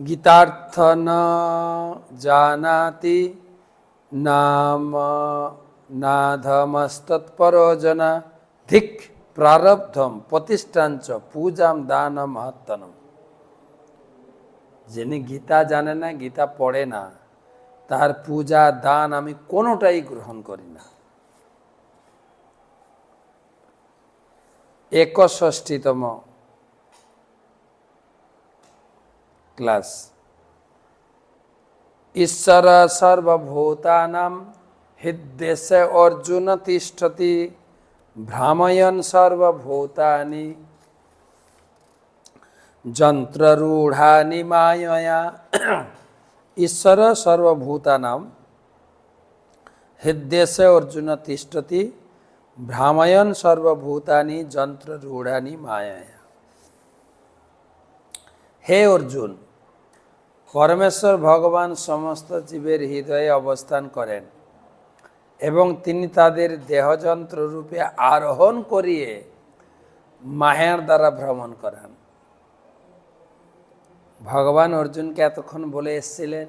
গীতার্থ ন জানাতি নাম নাধমস্তৎপরো জনা ধিক প্রারব্ধম প্রতিষ্ঠাঞ্চ পূজাম দান মহাত্তনম। যিনি গীতা জানে না, গীতা পড়ে না, তার পূজা দান আমি কোনোটাই গ্রহণ করি না। ৬১তম ক্লাস। ঈশ্বর সর্বভূতানাং হৃদ্দেশে অর্জুন তিষ্ঠতি ভ্রাময়ন সর্বভূতানি যন্ত্ররূঢ়ানি মায়য়া। ঈশ্বর সর্বভূতানাং হৃদ্দেশে অর্জুন তিষ্ঠতি ভ্রাময়ন সর্বভূতানি যন্ত্ররূঢ়ানি মায়য়া। হে অর্জুন, পরমেশ্বর ভগবান সমস্ত জীবের হৃদয়ে অবস্থান করেন এবং তিনি তাদের দেহযন্ত্র রূপে আরোহণ করিয়ে মায়ার দ্বারা ভ্রমণ করান। ভগবান অর্জুনকে এতক্ষণ বলে এসেছিলেন,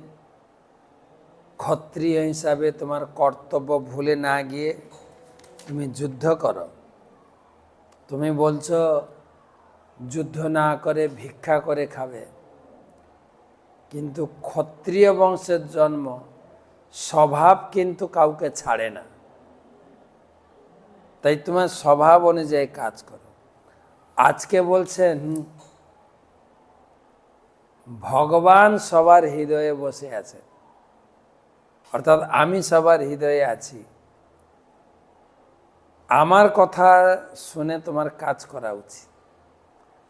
ক্ষত্রিয় হিসাবে তোমার কর্তব্য ভুলে না গিয়ে তুমি যুদ্ধ করো। তুমি বলছো যুদ্ধ না করে ভিক্ষা করে খাবে, কিন্তু ক্ষত্রিয় বংশের জন্ম, স্বভাব কিন্তু কাউকে ছাড়ে না। তাই তোমার স্বভাব অনুযায়ী কাজ করো। আজকে বলছেন ভগবান সবার হৃদয়ে বসে আছে, অর্থাৎ আমি সবার হৃদয়ে আছি। আমার কথা শুনে তোমার কাজ করা উচিত।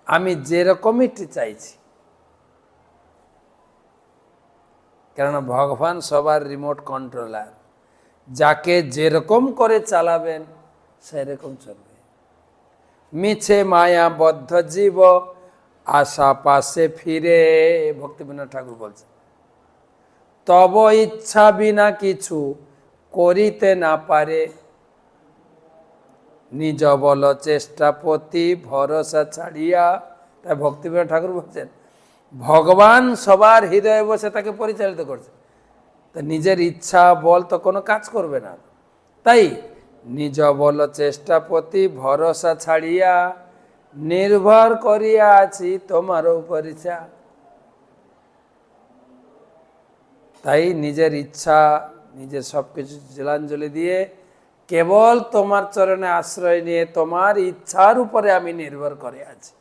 আমি যেরকমই চাইছি, কেননা ভগবান সবার রিমোট কন্ট্রোলার। যাকে যেরকম করে চালাবেন সেরকম চলবে। মিছে মায়াবদ্ধ জীব আশা পাশে ফিরে, ভক্তিবিনোদ ঠাকুর বলছেন, তব ইচ্ছা বিনা কিছু করিতে না পারে, নিজ বল চেষ্টা প্রতি ভরসা ছাড়িয়া। তাই ভক্তিবিনোদ ঠাকুর বলছেন ভগবান সবার হৃদয়ে বসে তাকে পরিচালিত করছে, তা নিজের ইচ্ছা বল তো কোনো কাজ করবে না। তাই নিজ বল চেষ্টা প্রতি ভরসা ছাড়িয়া নির্ভর করিয়া আছি তোমার উপরিচা। তাই নিজের ইচ্ছা, নিজের সবকিছু জলাঞ্জলি দিয়ে কেবল তোমার চরণে আশ্রয় নিয়ে তোমার ইচ্ছার উপরে আমি নির্ভর করে আছি।